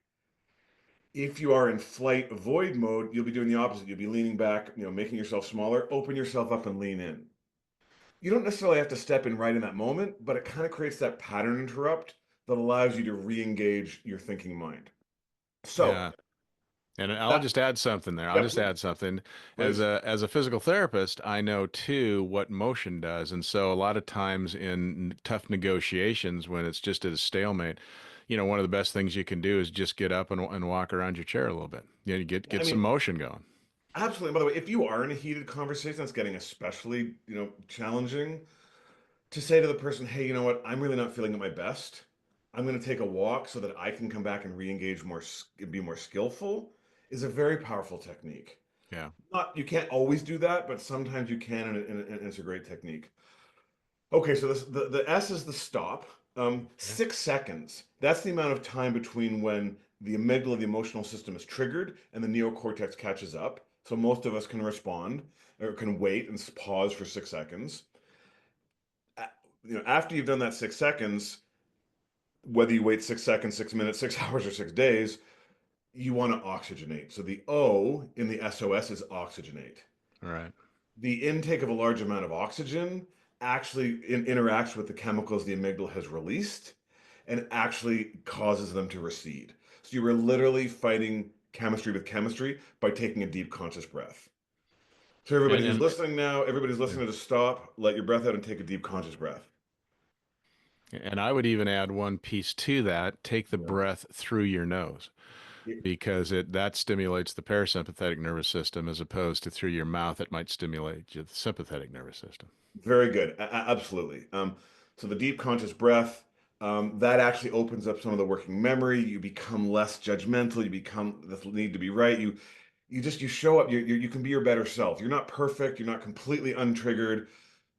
If you are in flight avoid mode, you'll be doing the opposite. You'll be leaning back, making yourself smaller, open yourself up and lean in. You don't necessarily have to step in right in that moment, but it kind of creates that pattern interrupt that allows you to re-engage your thinking mind. So yeah. And I'll that, just add something there. I'll yeah, just add something. As please. a physical therapist, I know too what motion does. And so a lot of times in tough negotiations when it's just at a stalemate, one of the best things you can do is just get up and walk around your chair a little bit. You get I some mean, motion going. absolutely. By the way, if you are in a heated conversation that's getting especially, challenging, to say to the person, hey, you know what? I'm really not feeling at my best. I'm going to take a walk so that I can come back and re-engage more, be more skillful, is a very powerful technique. Yeah. Not, you can't always do that, but sometimes you can, and it's a great technique. Okay, so the S is the stop. Yeah. 6 seconds. That's the amount of time between when the amygdala, the emotional system, is triggered and the neocortex catches up. So most of us can respond or can wait and pause for 6 seconds. After you've done that 6 seconds, whether you wait 6 seconds, 6 minutes, 6 hours, or 6 days, you want to oxygenate. So the O in the SOS is oxygenate. All right. The intake of a large amount of oxygen actually interacts with the chemicals the amygdala has released and actually causes them to recede. So you are literally fighting chemistry with chemistry by taking a deep conscious breath. So everybody And who's and listening now, everybody's yeah. listening to stop, let your breath out and take a deep conscious breath. And I would even add one piece to that, take the Yeah. breath through your nose Yeah. because it that stimulates the parasympathetic nervous system as opposed to through your mouth it might stimulate the sympathetic nervous system. Very good. Absolutely. So the deep conscious breath, that actually opens up some of the working memory. You become less judgmental. You become the need to be right. You show up. You can be your better self. You're not perfect. You're not completely untriggered,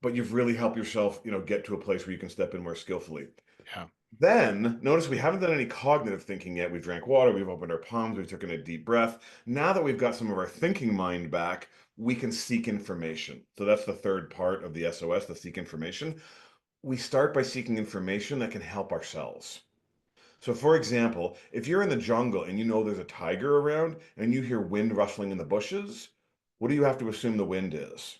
but you've really helped yourself, get to a place where you can step in more skillfully. Yeah. Then notice we haven't done any cognitive thinking yet. We've drank water, we've opened our palms, we've taken a deep breath. Now that we've got some of our thinking mind back, we can seek information. So that's the third part of the SOS, the seek information. We start by seeking information that can help ourselves. So, for example, if you're in the jungle and you know there's a tiger around and you hear wind rustling in the bushes, what do you have to assume the wind is?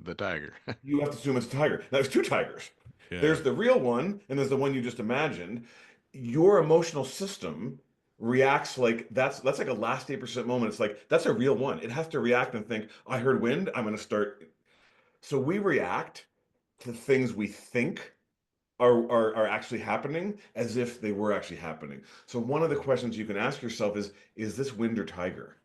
The tiger. You have to assume it's a tiger. Now, there's two tigers. Yeah. There's the real one, and there's the one you just imagined. Your emotional system reacts like that's like a last 8% moment. It's like that's a real one. It has to react and think, I heard wind, I'm gonna start. So we react to things we think are actually happening as if they were actually happening. So one of the questions you can ask yourself is this wind or tiger?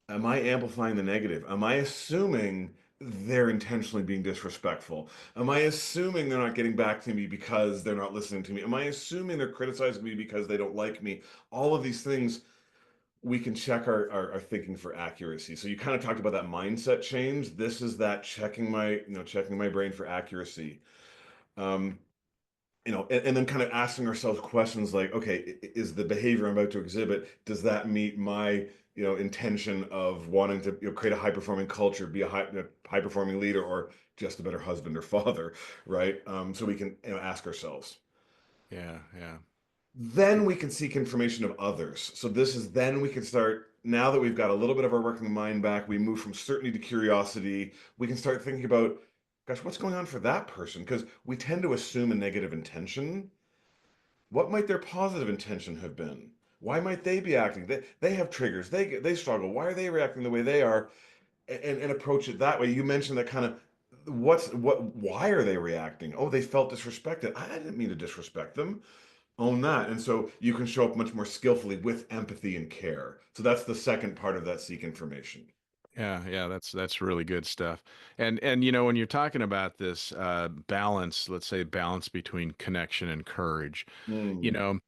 Am I amplifying the negative? Am I assuming they're intentionally being disrespectful? Am I assuming they're not getting back to me because they're not listening to me? Am I assuming they're criticizing me because they don't like me? All of these things we can check our thinking for accuracy. So you kind of talked about that mindset change. This is that checking my brain for accuracy. Um, and then kind of asking ourselves questions like, okay, is the behavior I'm about to exhibit, does that meet my, intention of wanting to, create a high performing culture, be a high performing leader, or just a better husband or father, right? So we can, ask ourselves. Yeah, yeah. Then we can seek information of others. So this is then we can start, now that we've got a little bit of our working mind back, we move from certainty to curiosity. We can start thinking about, gosh, what's going on for that person? Because we tend to assume a negative intention. What might their positive intention have been? Why might they be acting? They have triggers. They struggle. Why are they reacting the way they are? And approach it that way. You mentioned that kind of, why are they reacting? Oh, they felt disrespected. I didn't mean to disrespect them. Own that. And so you can show up much more skillfully with empathy and care. So that's the second part of that seek information. Yeah, yeah, that's really good stuff. And when you're talking about this balance, let's say balance between connection and courage, you Mm. know,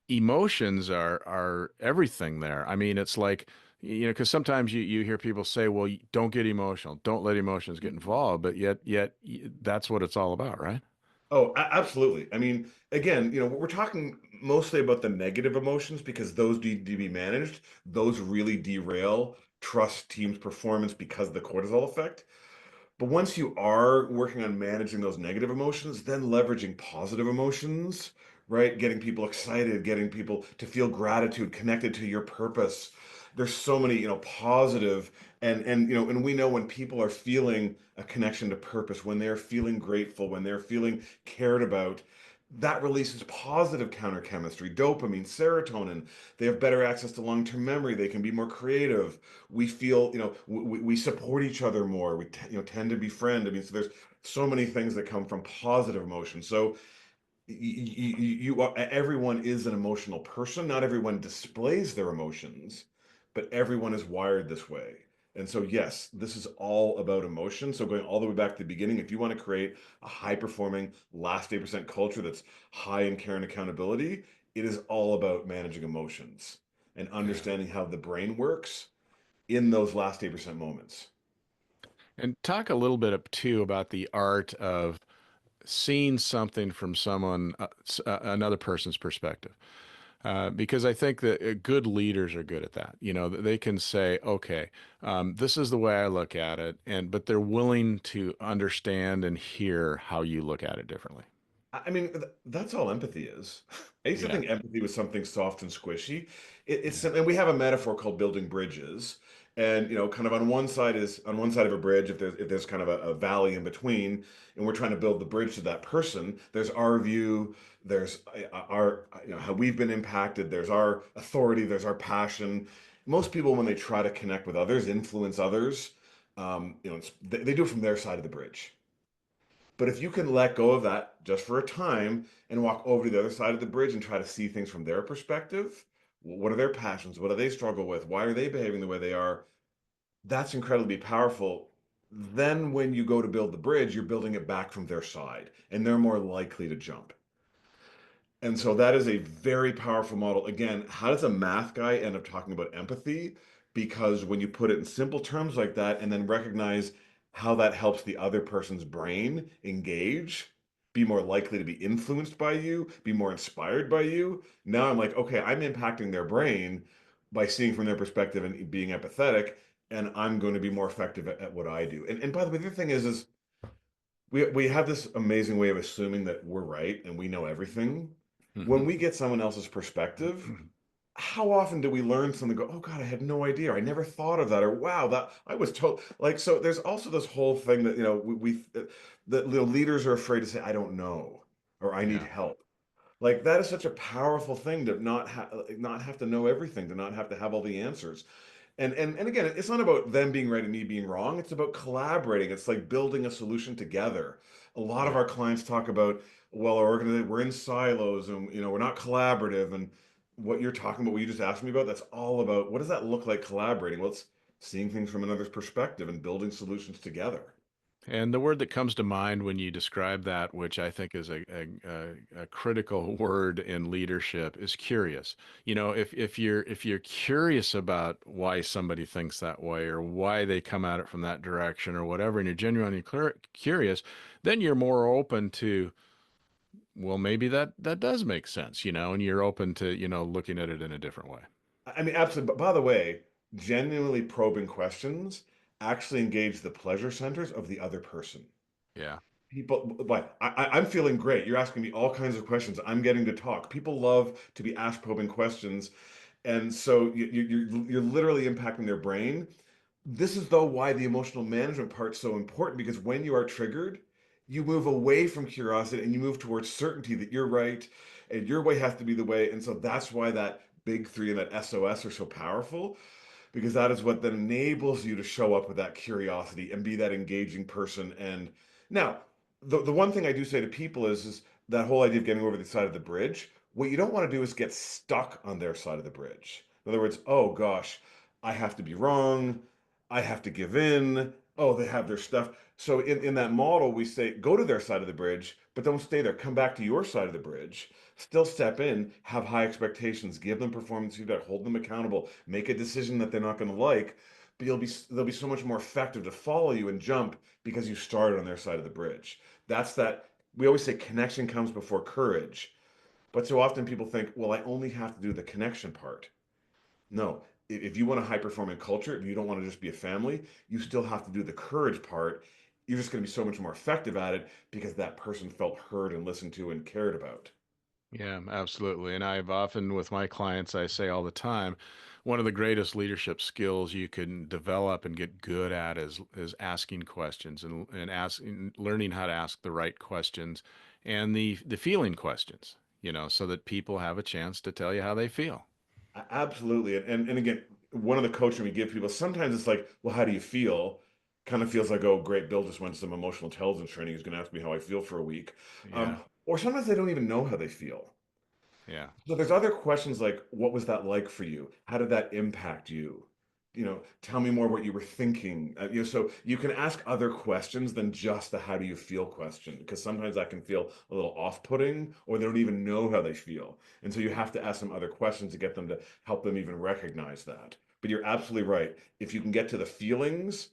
emotions are everything there. I mean, it's like, because sometimes you hear people say, well, don't get emotional, don't let emotions get involved, but yet that's what it's all about, right? Oh, absolutely. I mean, again, we're talking mostly about the negative emotions because those need to be managed. Those really derail trust teams' performance because of the cortisol effect. But once you are working on managing those negative emotions, then leveraging positive emotions, right? Getting people excited, getting people to feel gratitude, connected to your purpose. There's so many, positive and we know when people are feeling a connection to purpose, when they're feeling grateful, when they're feeling cared about, that releases positive counter chemistry, dopamine, serotonin. They have better access to long-term memory. They can be more creative. We feel, we support each other more. We tend to befriend. I mean, so there's so many things that come from positive emotion. So everyone is an emotional person. Not everyone displays their emotions, but everyone is wired this way. And so, yes, this is all about emotion. So, going all the way back to the beginning, if you want to create a high performing last 8% culture that's high in care and accountability, it is all about managing emotions and Yeah. understanding how the brain works in those last 8% moments. And talk a little bit too about the art of seeing something from another person's perspective. Because I think that good leaders are good at that. They can say, okay, this is the way I look at it, but they're willing to understand and hear how you look at it differently. I mean, that's all empathy is. I used to Yeah, think empathy was something soft and squishy. yeah, And we have a metaphor called building bridges. And kind of on one side of a bridge, if there's kind of a valley in between, and we're trying to build the bridge to that person, there's our view, there's our how we've been impacted, there's our authority, there's our passion. Most people, when they try to connect with others, influence others, they do it from their side of the bridge. But if you can let go of that just for a time and walk over to the other side of the bridge and try to see things from their perspective, what are their passions? What do they struggle with? Why are they behaving the way they are? That's incredibly powerful. Then when you go to build the bridge, you're building it back from their side, and they're more likely to jump. And so that is a very powerful model. Again, how does a math guy end up talking about empathy? Because when you put it in simple terms like that and then recognize how that helps the other person's brain engage, be more likely to be influenced by you, be more inspired by you. Now I'm like, okay, I'm impacting their brain by seeing from their perspective and being empathetic, and I'm going to be more effective at what I do. And by the way, the other thing is we have this amazing way of assuming that we're right and we know everything. When hmm we get someone else's perspective, how often do we learn something, go, oh God, I had no idea. I never thought of that. Or wow, that I was told, like, so there's also this whole thing that, that the leaders are afraid to say, I don't know, or I need yeah. help. Like that is such a powerful thing to not have to know everything, to not have to have all the answers. And again, it's not about them being right and me being wrong. It's about collaborating. It's like building a solution together. A lot of Yeah. our clients talk about, well, our organization, we're in silos and we're not collaborative. And what you're talking about, what you just asked me about, that's all about what does that look like collaborating? Well, it's seeing things from another's perspective and building solutions together. And the word that comes to mind when you describe that, which I think is a critical word in leadership, is curious. If you're curious about why somebody thinks that way or why they come at it from that direction or whatever, and you're genuinely curious, then you're more open to well, maybe that does make sense, and you're open to, looking at it in a different way. I mean, absolutely. But by the way, genuinely probing questions actually engage the pleasure centers of the other person. Yeah. People, like, I'm feeling great. You're asking me all kinds of questions. I'm getting to talk. People love to be asked probing questions. And so you're literally impacting their brain. This is though why the emotional management part's so important because when you are triggered, you move away from curiosity and you move towards certainty that you're right and your way has to be the way. And so that's why that big three and that SOS are so powerful because that is what then enables you to show up with that curiosity and be that engaging person. And now, the one thing I do say to people is that whole idea of getting over the side of the bridge. What you don't want to do is get stuck on their side of the bridge. In other words, oh gosh, I have to be wrong. I have to give in. Oh, they have their stuff. So in that model, we say go to their side of the bridge, but don't stay there. Come back to your side of the bridge. Still step in, have high expectations, give them performance feedback, hold them accountable, make a decision that they're not going to like, but they'll be so much more effective to follow you and jump because you started on their side of the bridge. That's that we always say connection comes before courage. But so often people think, well, I only have to do the connection part. No, if you want a high performing culture, if you don't want to just be a family, you still have to do the courage part. You're just going to be so much more effective at it because that person felt heard and listened to and cared about. Yeah, absolutely. And I've often, with my clients, I say all the time, one of the greatest leadership skills you can develop and get good at is asking questions and asking, learning how to ask the right questions and the feeling questions, so that people have a chance to tell you how they feel. Absolutely. And again, one of the coaching we give people, sometimes it's like, well, how do you feel? Kind of feels like, oh, great, Bill just went to some emotional intelligence training. He's going to ask me how I feel for a week. Yeah, Or sometimes they don't even know how they feel. yeah, So there's other questions like, what was that like for you? How did that impact you? Tell me more what you were thinking. So you can ask other questions than just the how do you feel question, because sometimes that can feel a little off-putting, or they don't even know how they feel. And so you have to ask them other questions to get them to help them even recognize that. But you're absolutely right. If you can get to the feelings,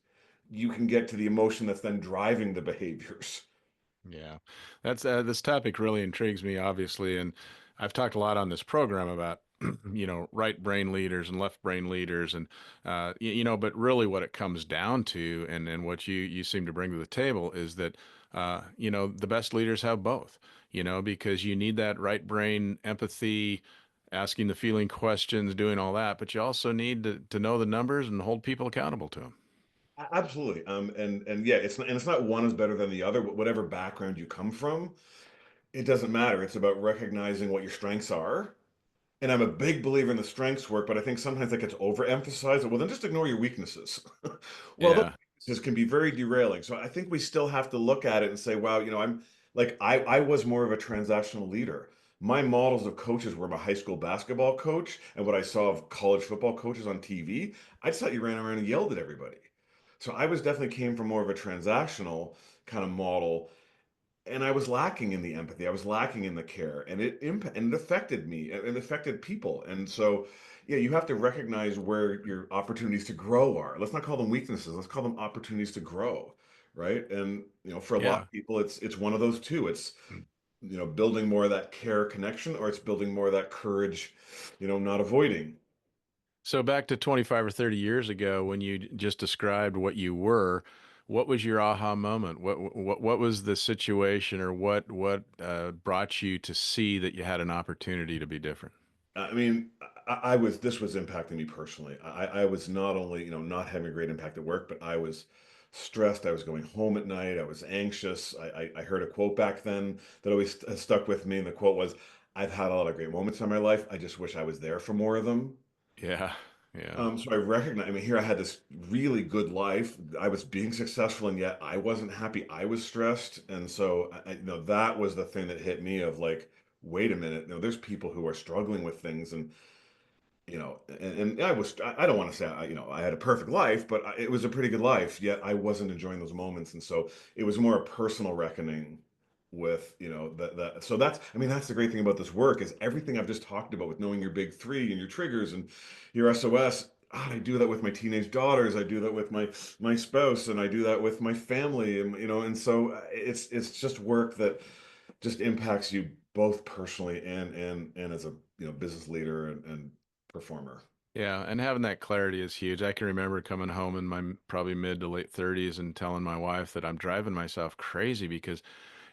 you can get to the emotion that's then driving the behaviors. yeah. That's this topic really intrigues me, obviously, and I've talked a lot on this program about right brain leaders and left brain leaders, and but really what it comes down to, and what you seem to bring to the table is that the best leaders have both, because you need that right brain empathy, asking the feeling questions, doing all that, but you also need to know the numbers and hold people accountable to them. Absolutely. And yeah, it's not one is better than the other, but whatever background you come from, it doesn't matter. It's about recognizing what your strengths are. And I'm a big believer in the strengths work, but I think sometimes that gets overemphasized. Well, then just ignore your weaknesses. Well, those Yeah, weaknesses can be very derailing. So I think we still have to look at it and say, wow, I was more of a transactional leader. My models of coaches were my high school basketball coach and what I saw of college football coaches on TV. I just thought you ran around and yelled at everybody. So I was definitely came from more of a transactional kind of model and I was lacking in the empathy. I was lacking in the care, and it affected me, and it affected people. And so, yeah, you have to recognize where your opportunities to grow are. Let's not call them weaknesses. Let's call them opportunities to grow, right? And for a lot yeah. of people, it's one of those two. It's building more of that care connection, or it's building more of that courage, not avoiding. So back to 25 or 30 years ago when you just described what you were, what was your aha moment? What was the situation, or what brought you to see that you had an opportunity to be different? I mean, I was this was impacting me personally. I was not only, not having a great impact at work, but I was stressed. I was going home at night. I was anxious. I heard a quote back then that always has stuck with me. And the quote was, I've had a lot of great moments in my life. I just wish I was there for more of them. Yeah, yeah, So I recognize, I mean, here I had this really good life. I was being successful, and yet I wasn't happy. I was stressed. And so, that was the thing that hit me of like, wait a minute, there's people who are struggling with things and I don't want to say I had a perfect life, but it was a pretty good life. Yet I wasn't enjoying those moments, and so it was more a personal reckoning with that. So that's the great thing about this work is everything I've just talked about with knowing your big three and your triggers and your SOS. I do that with my teenage daughters. I do that with my spouse, and I do that with my family, and and so it's just work that just impacts you both personally and as a business leader and performer. Yeah, and having that clarity is huge. I can remember coming home in my probably mid to late 30s and telling my wife that I'm driving myself crazy because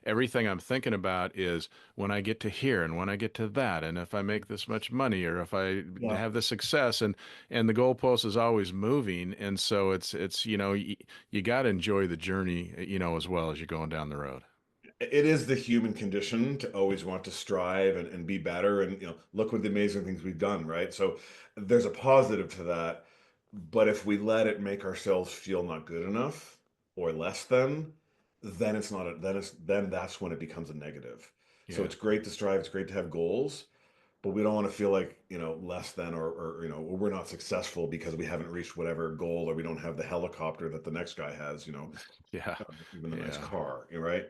everything I'm thinking about is when I get to here and when I get to that, and if I make this much money or if I Yeah. have this success, and the goalpost is always moving, and so it's you got to enjoy the journey, as well as you're going down the road. It is the human condition to always want to strive and be better and look what the amazing things we've done, right? So there's a positive to that, but if we let it make ourselves feel not good enough or less than, then it's not a, then that's when it becomes a negative. So Yeah. it's great to strive, it's great to have goals, but we don't want to feel like less than or we're not successful because we haven't reached whatever goal or we don't have the helicopter that the next guy has, Yeah. even the nice Yeah. car, right?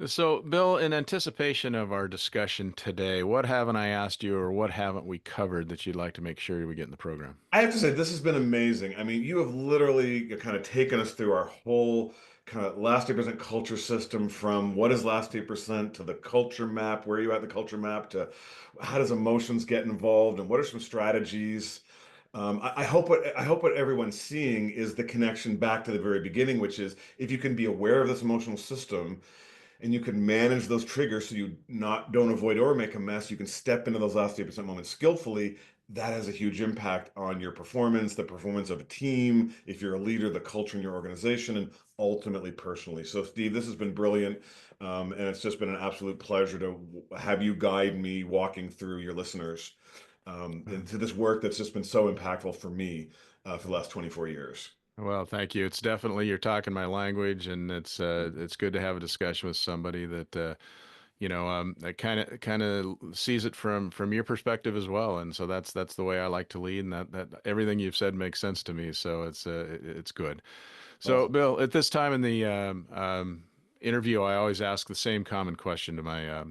So, Bill, in anticipation of our discussion today, what haven't I asked you or what haven't we covered that you'd like to make sure we get in the program? I have to say, this has been amazing. I mean, you have literally kind of taken us through our whole kind of last 8% culture system from what is last 8% to the culture map, where are you at the culture map, to how does emotions get involved and what are some strategies. I hope what everyone's seeing is the connection back to the very beginning, which is if you can be aware of this emotional system and you can manage those triggers so you not don't avoid or make a mess, you can step into those last 8% moments skillfully. That has a huge impact on your performance, the performance of a team, if you're a leader, the culture in your organization, and ultimately personally. So, Steve, this has been brilliant. And it's just been an absolute pleasure to have you guide me walking through your listeners into this work that's just been so impactful for me for the last 24 years. Well, thank you. It's definitely you're talking my language, and it's good to have a discussion with somebody that that kind of sees it from your perspective as well. And so that's the way I like to lead, and that everything you've said makes sense to me. So it's good. So, Awesome. Bill, at this time in the interview, I always ask the same common question to my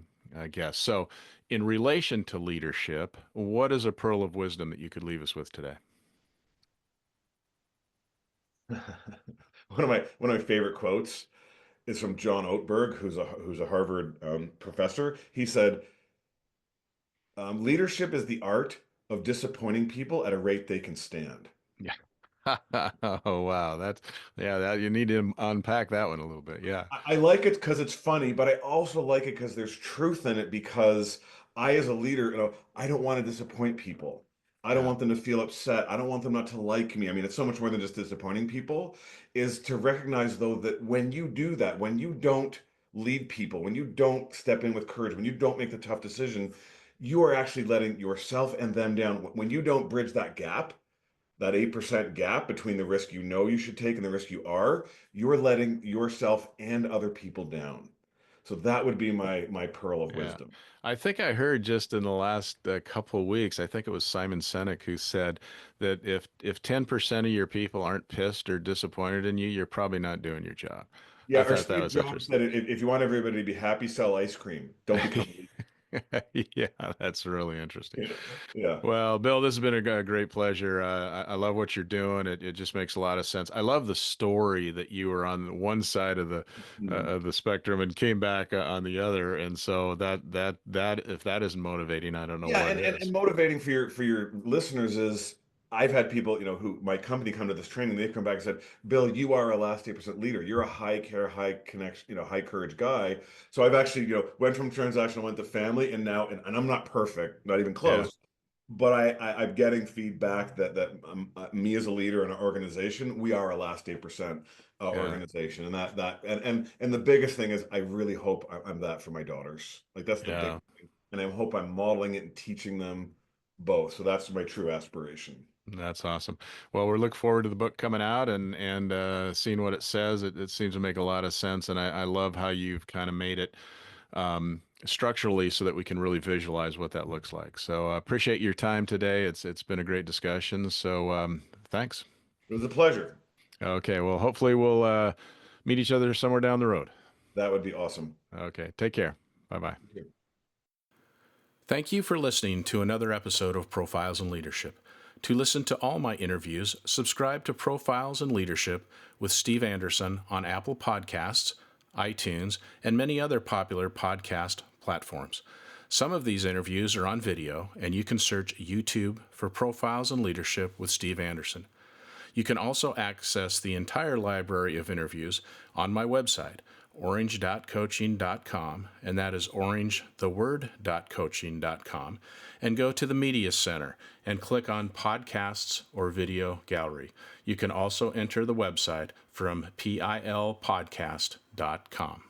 guests. So, in relation to leadership, what is a pearl of wisdom that you could leave us with today? One of my favorite quotes is from John Oatberg, who's a Harvard professor. He said, "Leadership is the art of disappointing people at a rate they can stand." Yeah. Oh, wow. That you need to unpack that one a little bit. Yeah. I like it because it's funny, but I also like it because there's truth in it. Because I, as a leader, I don't want to disappoint people. I don't Yeah. want them to feel upset. I don't want them not to like me. I mean, it's so much more than just disappointing people. Is to recognize though that when you do that, when you don't lead people, when you don't step in with courage, when you don't make the tough decision, you are actually letting yourself and them down. When you don't bridge that gap, that 8% gap between the risk you should take and the risk you're letting yourself and other people down. So that would be my pearl of Yeah. wisdom. I think I heard just in the last couple of weeks, I think it was Simon Sinek who said that if 10% of your people aren't pissed or disappointed in you, you're probably not doing your job. I Yeah, or thought that Steve was Jobs interesting. said, if you want everybody to be happy, sell ice cream. Don't become a Yeah, that's really interesting. leader. Yeah. Well, Bill, this has been a great pleasure. I love what you're doing. It just makes a lot of sense. I love the story that you were on one side Mhm. of the spectrum and came back on the other, and so that if that isn't motivating, I don't know Yeah, what and is. motivating for your listeners is I've had people, who my company come to this training, they've come back and said, Bill, you are a last 8% leader. You're a high care, high connection, high courage guy. So I've actually, went from transactional, went to family, and now, and I'm not perfect, not even Yeah, close, but I'm getting feedback that me as a leader in our organization, we are a last 8% yeah, organization, and and the biggest thing is I really hope I'm that for my daughters. Like that's the big yeah. thing, and I hope I'm modeling it and teaching them both. So that's my true aspiration. That's awesome. Well, we're looking forward to the book coming out and seeing what it says. It seems to make a lot of sense, and I love how you've kind of made it structurally so that we can really visualize what that looks like. So appreciate your time today. It's been a great discussion. So thanks. It was a pleasure. Okay, well, hopefully we'll meet each other somewhere down the road. That would be awesome. Okay, take care. Bye bye. Thank you for listening to another episode of Profiles in Leadership. To listen to all my interviews, subscribe to Profiles in Leadership with Steve Anderson on Apple Podcasts, iTunes, and many other popular podcast platforms. Some of these interviews are on video, and you can search YouTube for Profiles in Leadership with Steve Anderson. You can also access the entire library of interviews on my website, orange.coaching.com, and that is orangetheword.coaching.com, and go to the Media Center and click on Podcasts or Video Gallery. You can also enter the website from pilpodcast.com.